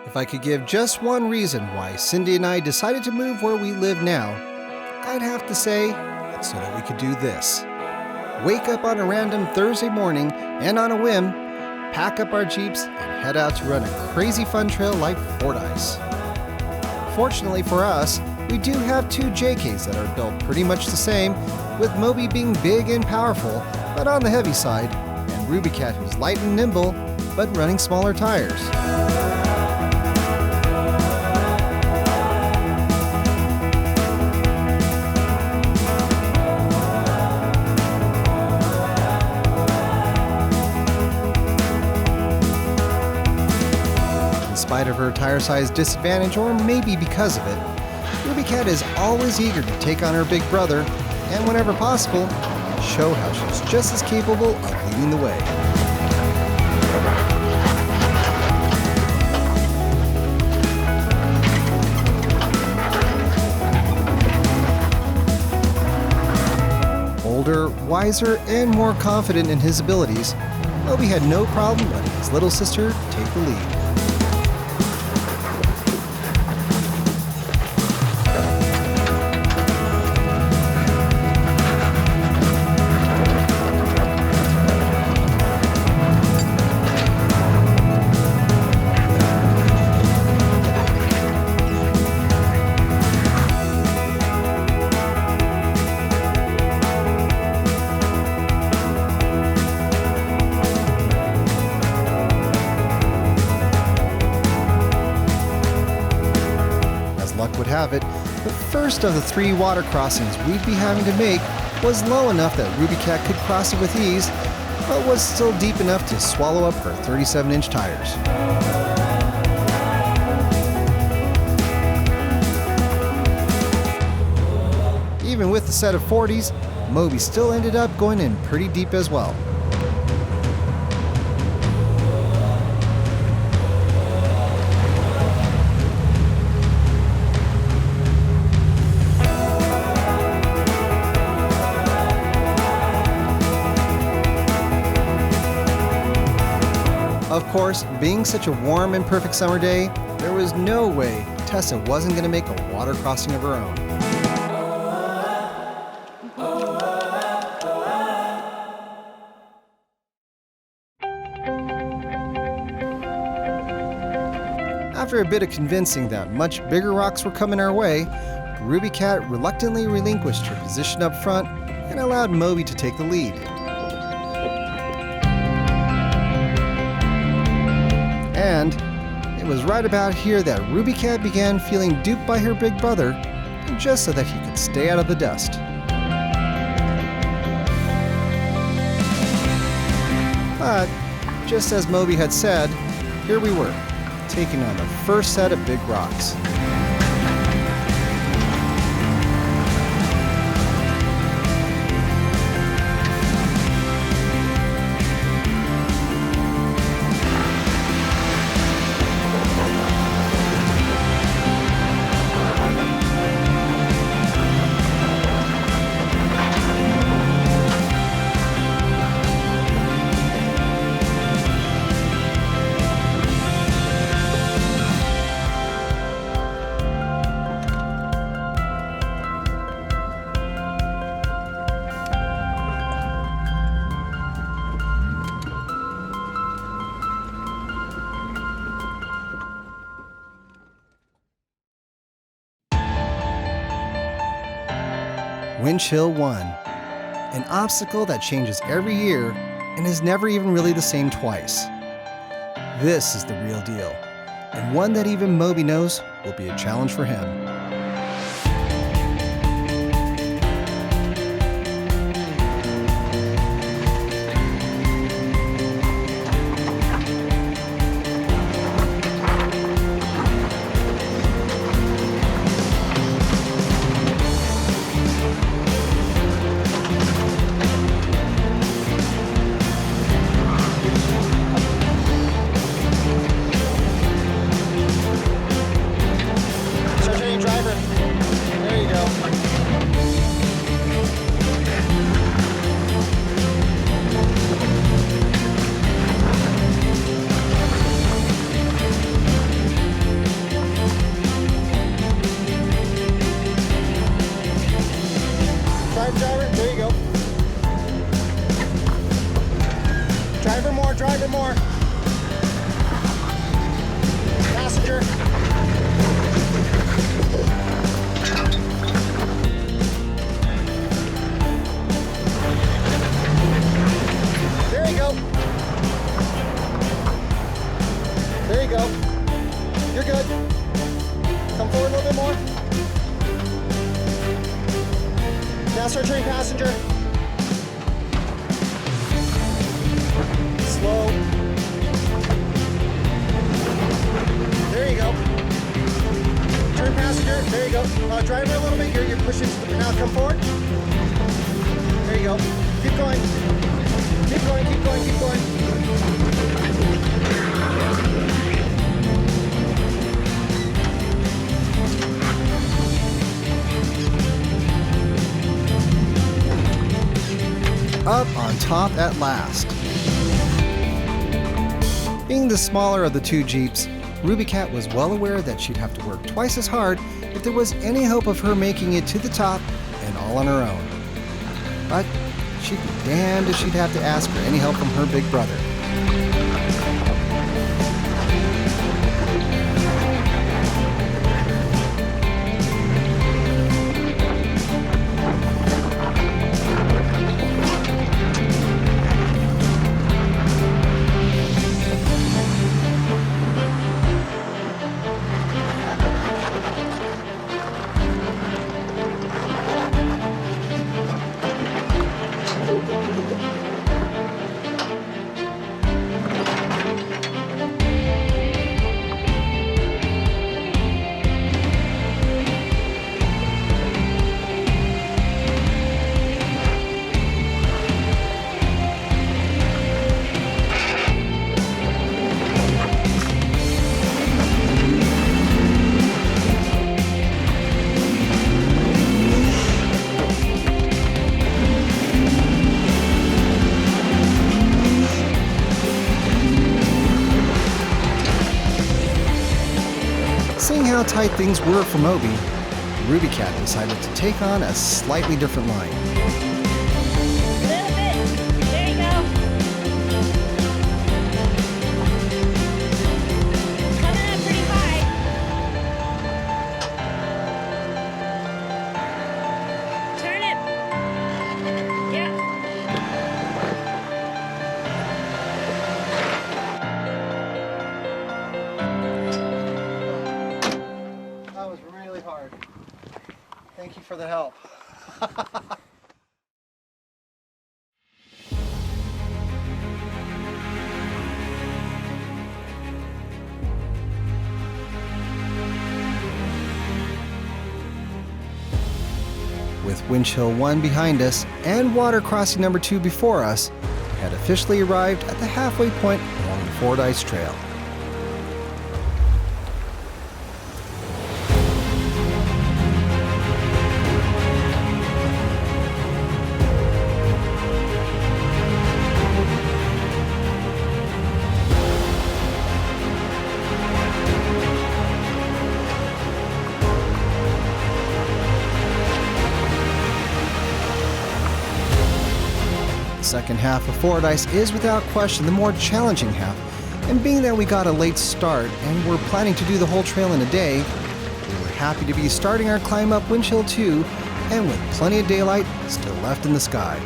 If I could give just one reason why Cindy and I decided to move where we live now, I'd have to say it's so that we could do this. Wake up on a random Thursday morning and on a whim, pack up our Jeeps and head out to run a crazy fun trail like Fordyce. Fortunately for us, we do have two JKs that are built pretty much the same, with Moby being big and powerful, but on the heavy side, and Rubicat who's light and nimble, but running smaller tires. In spite of her tire size disadvantage, or maybe because of it, Rubicat is always eager to take on her big brother, and whenever possible, show how she's just as capable of leading the way. Older, wiser, and more confident in his abilities, Moby had no problem letting his little sister take the lead. Luck would have it, the first of the 3 water crossings we'd be having to make was low enough that Rubicat could cross it with ease, but was still deep enough to swallow up her 37-inch tires. Even with the set of 40s, Moby still ended up going in pretty deep as well. Of course, being such a warm and perfect summer day, there was no way Tessa wasn't going to make a water crossing of her own. After a bit of convincing that much bigger rocks were coming our way, Rubicat reluctantly relinquished her position up front and allowed Moby to take the lead. And it was right about here that Rubicat began feeling duped by her big brother, just so that he could stay out of the dust. But, just as Moby had said, here we were, taking on the first set of big rocks. Windchill 1, an obstacle that changes every year and is never even really the same twice. This is the real deal, and one that even Moby knows will be a challenge for him. There you go. You're good. Come forward a little bit more. Now start turning passenger. Slow. There you go. Turn passenger. There you go. Driver a little bit. You're pushing to the... Now come forward. There you go. Keep going. Keep going, keep going, keep going. Up on top at last. Being the smaller of the two Jeeps, Rubicat was well aware that she'd have to work twice as hard if there was any hope of her making it to the top and all on her own. But she'd be damned if she'd have to ask for any help from her big brother. Seeing how tight things were for Moby, Rubicat decided to take on a slightly different line. A little bit. There you go. Coming up pretty high. Turn it. Yeah. That was really hard. Thank you for the help. With Windchill 1 behind us and water crossing number 2 before us, we had officially arrived at the halfway point along the Fordyce Trail. The second half of Fordyce is without question the more challenging half, and being that we got a late start and we're planning to do the whole trail in a day, we were happy to be starting our climb up Windchill 2 and with plenty of daylight still left in the sky.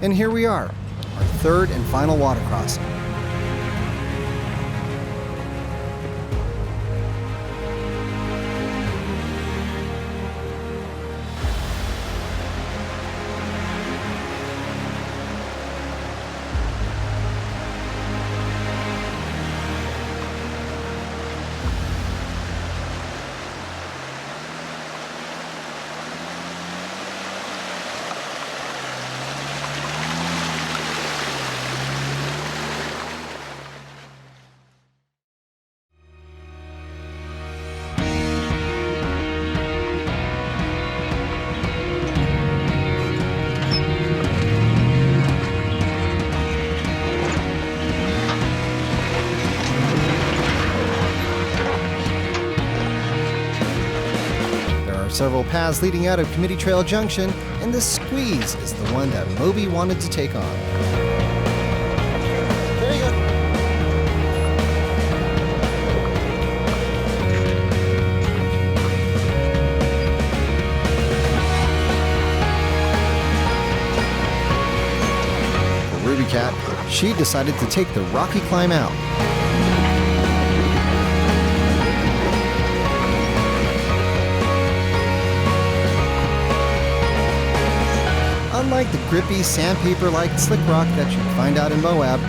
And here we are, our third and final water crossing. several paths leading out of Committee Trail Junction, and this squeeze is the one that Moby wanted to take on. There you go. For Rubicat, she decided to take the rocky climb out. Unlike the grippy, sandpaper-like slick rock that you find out in Moab,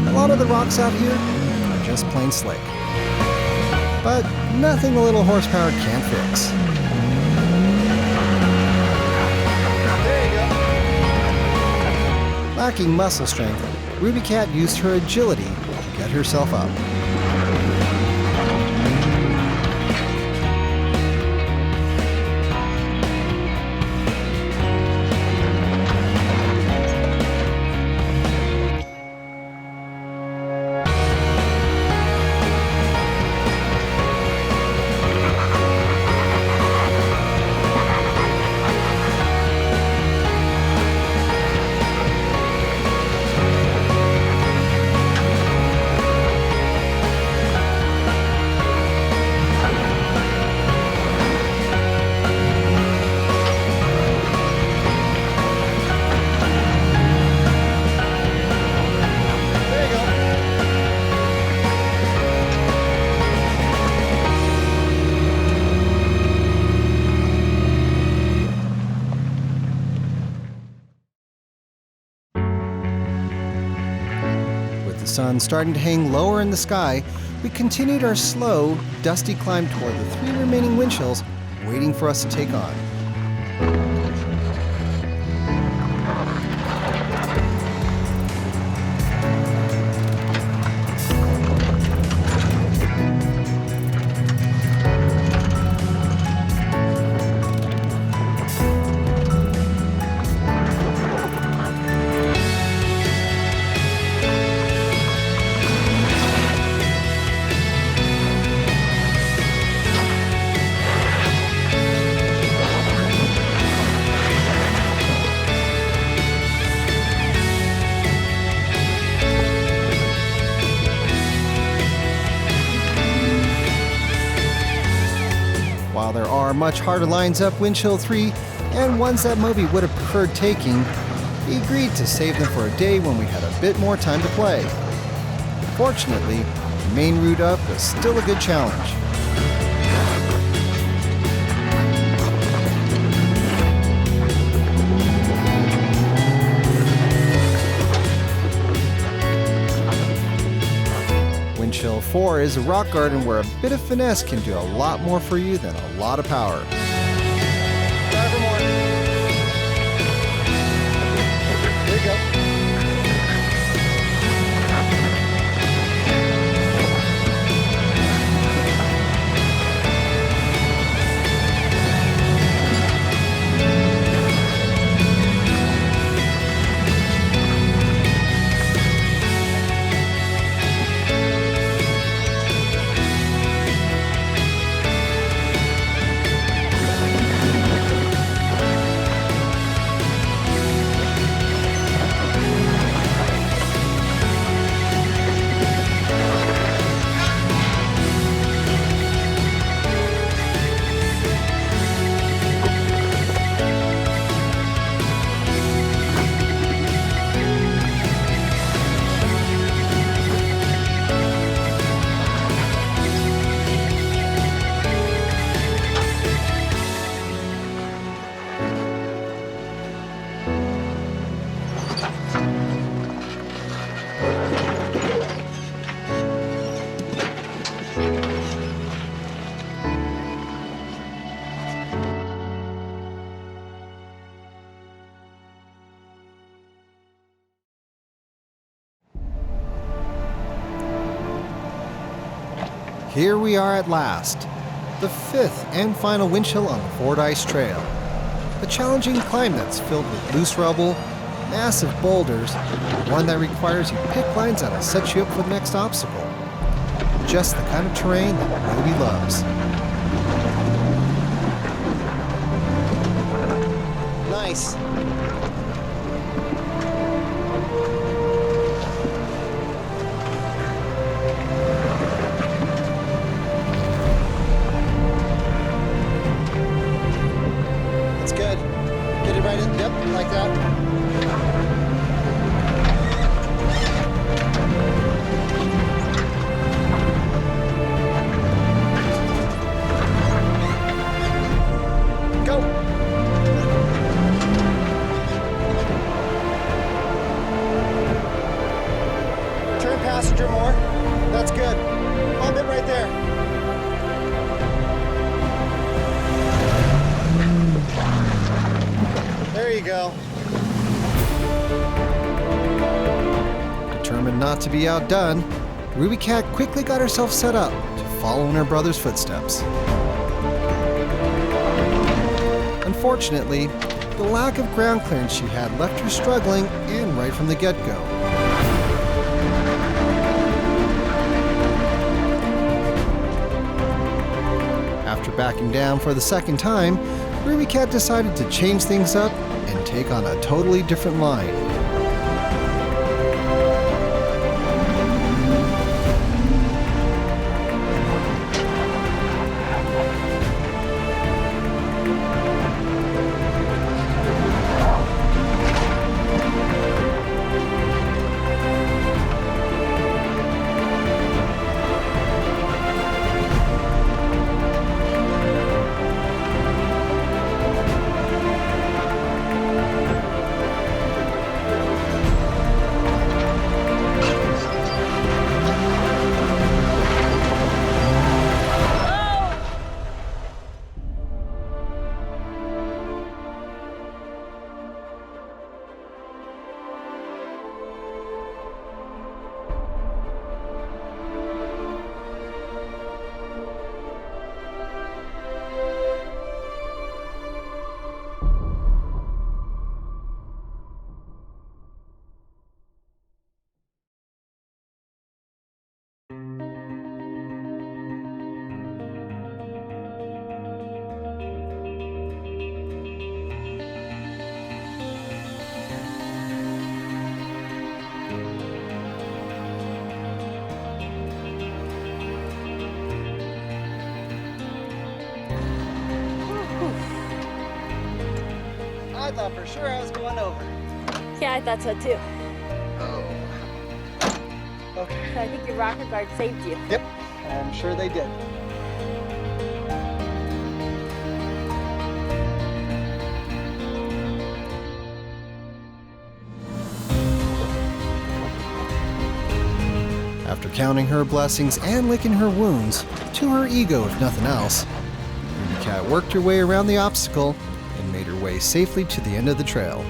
a lot of the rocks out here are just plain slick. But nothing a little horsepower can't fix. There you go. Lacking muscle strength, Rubicat used her agility to get herself up. The sun starting to hang lower in the sky, we continued our slow, dusty climb toward the 3 remaining windchills waiting for us to take on. While there are much harder lines up Windchill 3 and ones that Moby would have preferred taking, he agreed to save them for a day when we had a bit more time to play. Fortunately, the main route up was still a good challenge. Windchill 4 is a rock garden where a bit of finesse can do a lot more for you than a lot of power. Try for more. There you go. Here we are at last, the 5th and final windchill on the Fordyce Trail. A challenging climb that's filled with loose rubble, massive boulders, one that requires you pick lines that'll set you up for the next obstacle. Just the kind of terrain that Moby loves. Nice. That's good. Get it right in. Yep, like that. Go. Turn passenger more. That's good. Hold it right there. There you go. Determined not to be outdone, Rubicat quickly got herself set up to follow in her brother's footsteps. Unfortunately, the lack of ground clearance she had left her struggling, and right from the get-go. After backing down for the second time, Rubicat decided to change things up and take on a totally different line. I thought for sure I was going over. Yeah, I thought so too. Oh. Okay. So I think your rocker guard saved you. Yep, I'm sure they did. After counting her blessings and licking her wounds, to her ego if nothing else, Rubicat worked her way around the obstacle and made her way safely to the end of the trail.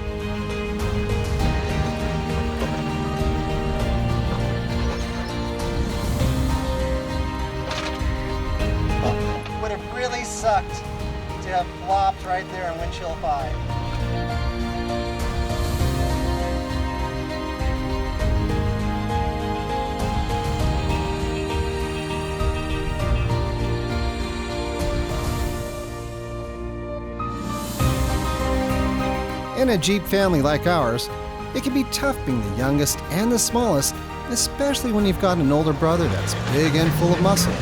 Would have really sucked to have flopped right there in Windchill 5. In a Jeep family like ours, it can be tough being the youngest and the smallest, especially when you've got an older brother that's big and full of muscle.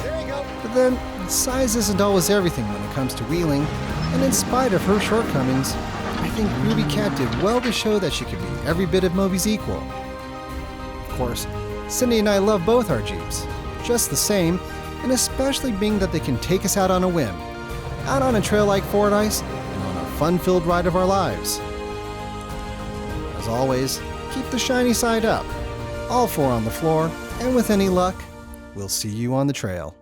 There you go. But then, size isn't always everything when it comes to wheeling, and in spite of her shortcomings, I think Rubicat did well to show that she could be every bit of Moby's equal. Of course, Cindy and I love both our Jeeps, just the same, and especially being that they can take us out on a whim, out on a trail like Fordyce, fun-filled ride of our lives. As always, keep the shiny side up. All four on the floor, and with any luck, we'll see you on the trail.